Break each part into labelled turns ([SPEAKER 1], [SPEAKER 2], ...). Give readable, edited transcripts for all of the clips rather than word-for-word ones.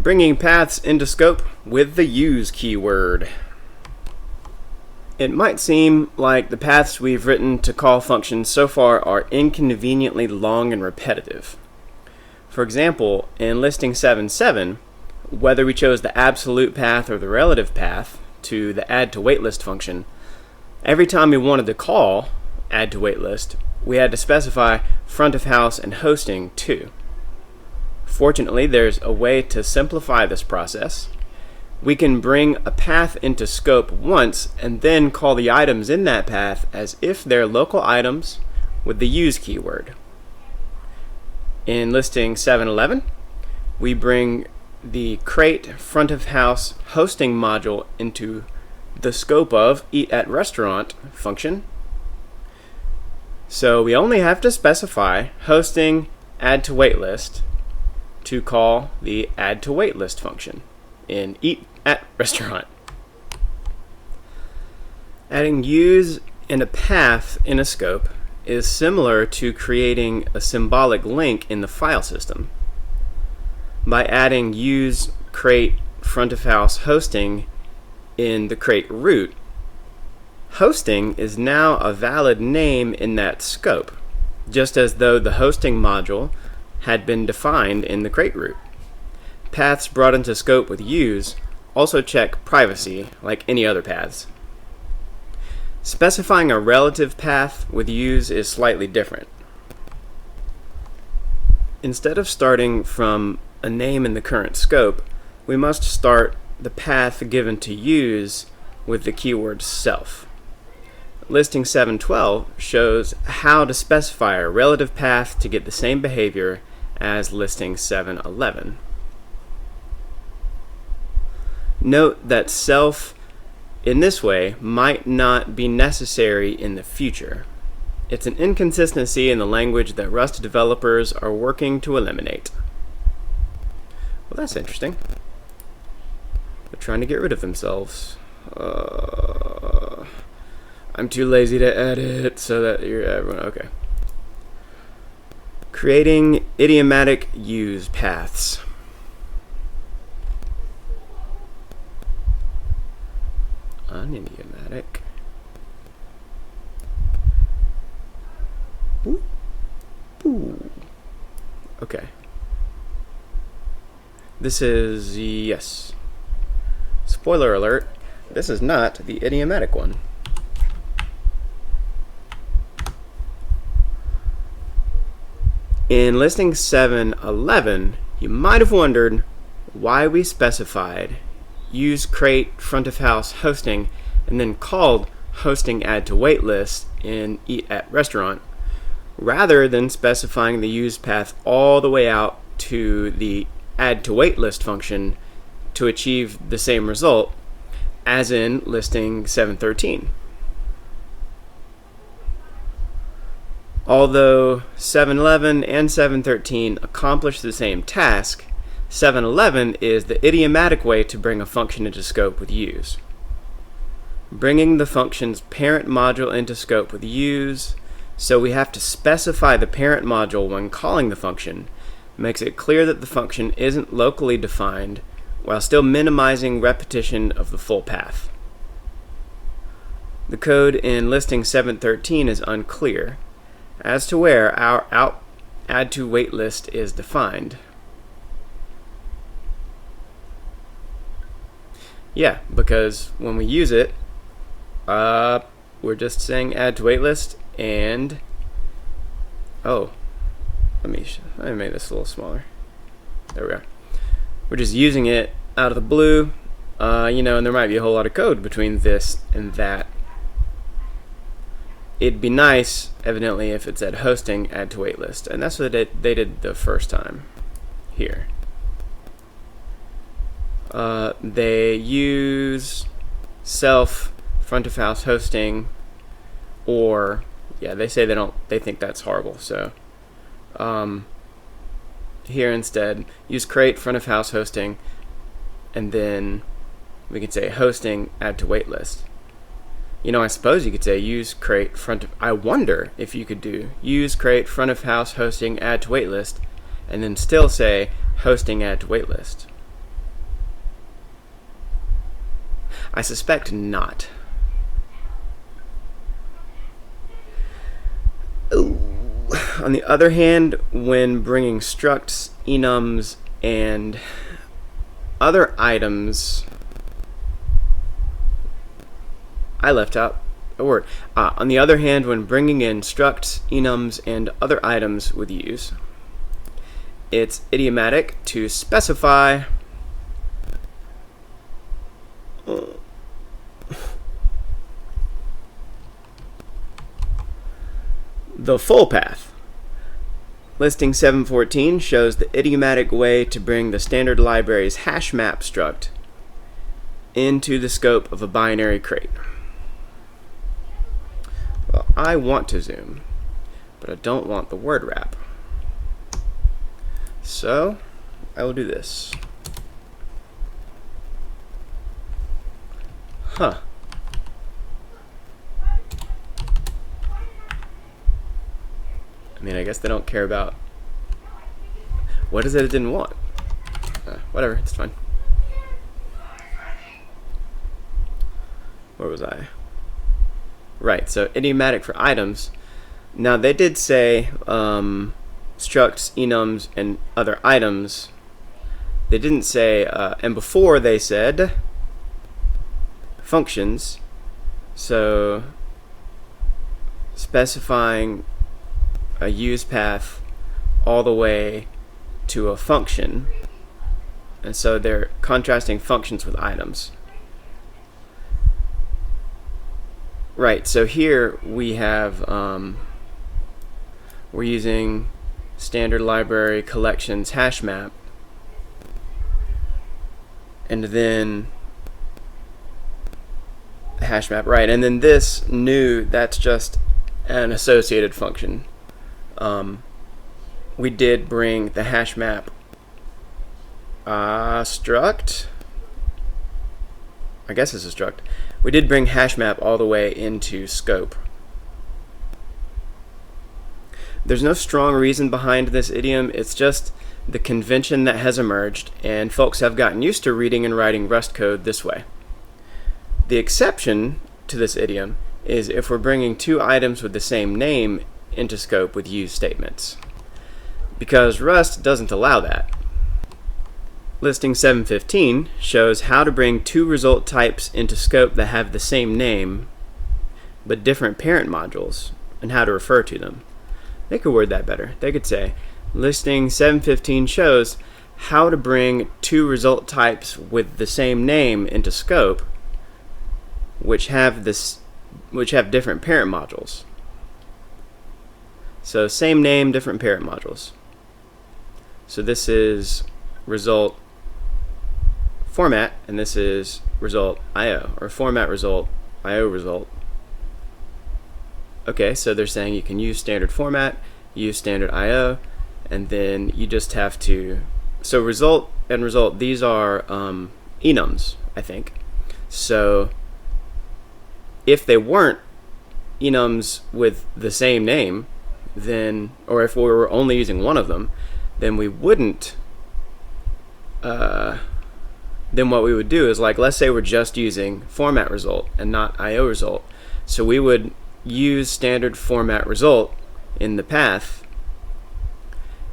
[SPEAKER 1] Bringing paths into scope with the use keyword. It might seem like the paths we've written to call functions so far are inconveniently long and repetitive. For example, in listing 7.7, whether we chose the absolute path or the relative path to the add to waitlist function, every time we wanted to call add to waitlist, we had to specify front of house and hosting too. Fortunately, there's a way to simplify this process. We can bring a path into scope once and then call the items in that path as if they're local items with the use keyword. In listing 7.11, we bring the crate front of house hosting module into the scope of eat at restaurant function. So we only have to specify hosting add to waitlist to call the add to waitlist function in eat at restaurant. Adding use and a path in a scope is similar to creating a symbolic link in the file system. By adding use crate front of house hosting in the crate root, hosting is now a valid name in that scope, just as though the hosting module had been defined in the crate root. Paths brought into scope with use also check privacy like any other paths. Specifying a relative path with use is slightly different. Instead of starting from a name in the current scope, we must start the path given to use with the keyword self. Listing 7.12 shows how to specify a relative path to get the same behavior as listing 7.11. Note that self in this way might not be necessary in the future. It's an inconsistency in the language that Rust developers are working to eliminate. Well, that's interesting. They're trying to get rid of themselves. I'm too lazy to edit so that you're everyone. Okay. Creating idiomatic use paths. Unidiomatic. Ooh. Okay. This is, yes. Spoiler alert, this is not the idiomatic one. In listing 7.11, you might have wondered why we specified use crate front of house hosting and then called hosting add to waitlist in eat at restaurant rather than specifying the use path all the way out to the add to waitlist function to achieve the same result as in listing 7.13. Although 7.11 and 7.13 accomplish the same task, 7.11 is the idiomatic way to bring a function into scope with use. Bringing the function's parent module into scope with use, so we have to specify the parent module when calling the function, makes it clear that the function isn't locally defined while still minimizing repetition of the full path. The code in listing 7.13 is unclear as to where our add to waitlist is defined. Yeah, because when we use it, we're just saying add to waitlist and let me make this a little smaller. There we go. We're just using it out of the blue, and there might be a whole lot of code between this and that. It'd be nice, evidently, if it said hosting add to waitlist, and that's what they did the first time here. They use self front of house hosting, or they say they think that's horrible. So here instead use crate front of house hosting, and then we can say hosting add to waitlist. I suppose you could say use crate front of. I wonder if you could do use crate front of house hosting add to waitlist, and then still say hosting add to waitlist. I suspect not. Ooh. On the other hand, when bringing structs, enums, and other items, I left out a word. On the other hand, when bringing in structs, enums, and other items with use, it's idiomatic to specify the full path. Listing 714 shows the idiomatic way to bring the standard library's hash map struct into the scope of a binary crate. Well, I want to zoom, but I don't want the word wrap. So I will do this. Huh. I mean, I guess they don't care about what is it didn't want. Whatever, it's fine. Where was I? Right, so idiomatic for items. Now they did say structs, enums, and other items. They didn't say, and before they said functions. So specifying a use path all the way to a function, and so they're contrasting functions with items. Right, so here we have we're using standard library collections hash map, and then hash map, right, and then this new, that's just an associated function. We did bring the hash map struct. I guess it's a struct. We did bring hash map all the way into scope. There's no strong reason behind this idiom. It's just the convention that has emerged, and folks have gotten used to reading and writing Rust code this way. The exception to this idiom is if we're bringing two items with the same name into scope with use statements, because Rust doesn't allow that. Listing 715 shows how to bring two result types into scope that have the same name but different parent modules, and how to refer to them. They could word that better. They could say, listing 715 shows how to bring two result types with the same name into scope which have different parent modules. So same name, different parent modules. So this is result format, and this is result IO, or format result, IO result. Okay, so they're saying you can use standard format, use standard IO, and then you just have to, so result and result, these are enums, I think. So if they weren't enums with the same name, then, or if we were only using one of them, then we wouldn't, then what we would do is, like, let's say we're just using format result and not IO result. So we would use standard format result in the path,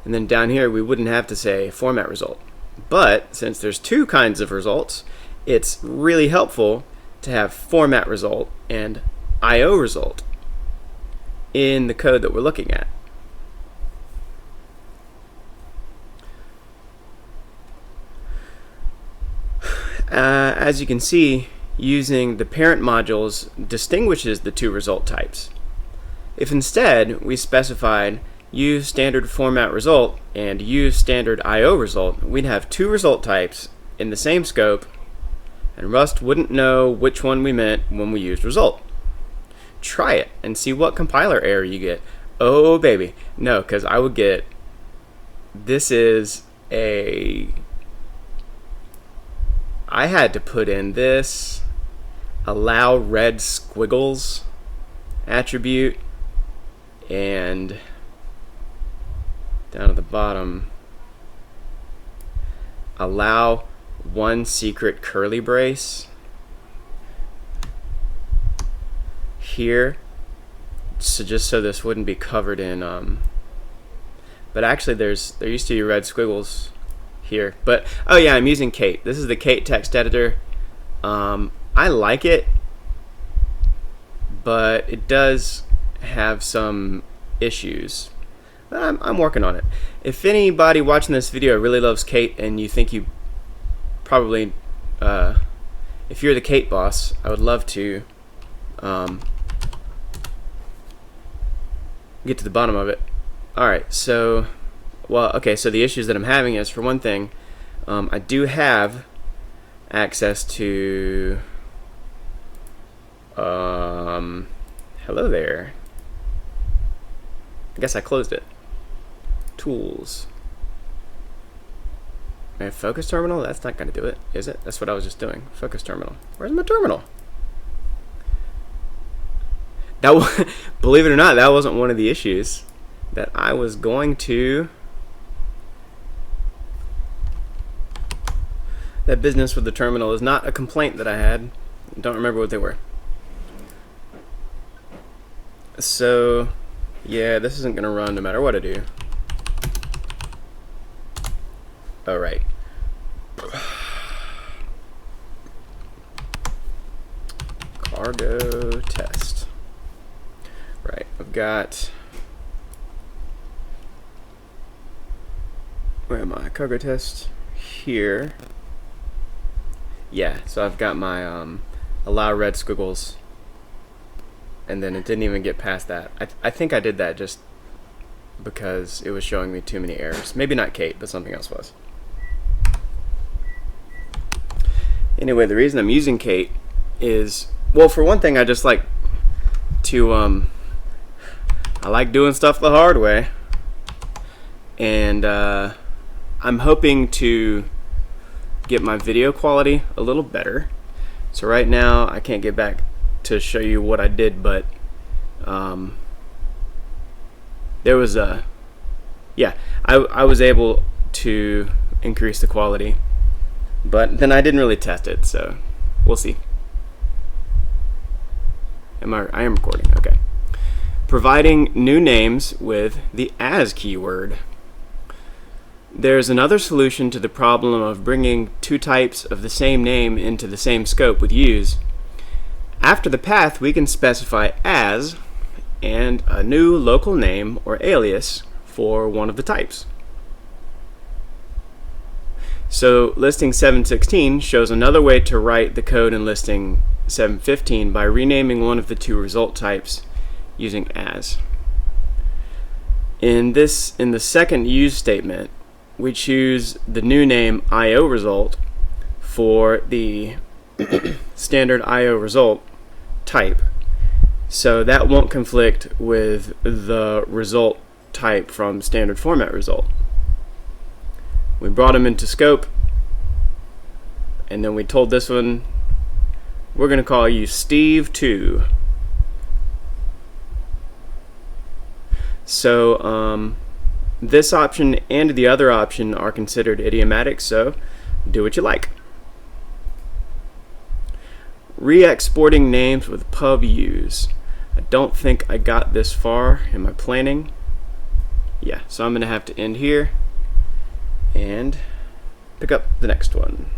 [SPEAKER 1] and then down here we wouldn't have to say format result. But since there's two kinds of results, it's really helpful to have format result and IO result in the code that we're looking at. As you can see, using the parent modules distinguishes the two result types. If instead we specified use standard format result and use standard IO result, we'd have two result types in the same scope, and Rust wouldn't know which one we meant when we used result. Try it and see what compiler error you get. Oh baby, no, because I would get, this is a, I had to put in this allow red squiggles attribute, and down at the bottom allow one secret curly brace. here, so just so this wouldn't be covered in but actually there used to be red squiggles here, but oh yeah, I'm using Kate. This is the Kate text editor. I like it, but it does have some issues. But I'm working on it. If anybody watching this video really loves Kate and you think you probably if you're the Kate boss, I would love to get to the bottom of it. Alright, so so the issues that I'm having is, for one thing, I do have access to hello there. I guess I closed it. Tools. Focus terminal? That's not going to do it, is it? That's what I was just doing. Focus terminal. Where's my terminal? That believe it or not, that wasn't one of the issues that I was going to. That business with the terminal is not a complaint that I had. Don't remember what they were. So, yeah, this isn't going to run no matter what I do. Oh, right. Cargo test. Right, I've got, where am I? Cargo test here. Yeah, so I've got my allow red squiggles, and then it didn't even get past that. I think I did that just because it was showing me too many errors. Maybe not Kate, but something else was. Anyway, the reason I'm using Kate is, well, for one thing, I just like to I like doing stuff the hard way, and I'm hoping to get my video quality a little better. So right now I can't get back to show you what I did, but there was a I was able to increase the quality, but then I didn't really test it, so we'll see. I am recording, okay. Providing new names with the as keyword. There's another solution to the problem of bringing two types of the same name into the same scope with use. After the path, we can specify as and a new local name or alias for one of the types. So listing 716 shows another way to write the code in listing 715 by renaming one of the two result types using as. In the second use statement, we choose the new name IO result for the standard IO result type, so that won't conflict with the result type from standard format result. We brought them into scope, and then we told this one, we're going to call you Steve2. So this option and the other option are considered idiomatic, so do what you like. Re-exporting names with pub use. I don't think I got this far in my planning. Yeah, so I'm going to have to end here and pick up the next one.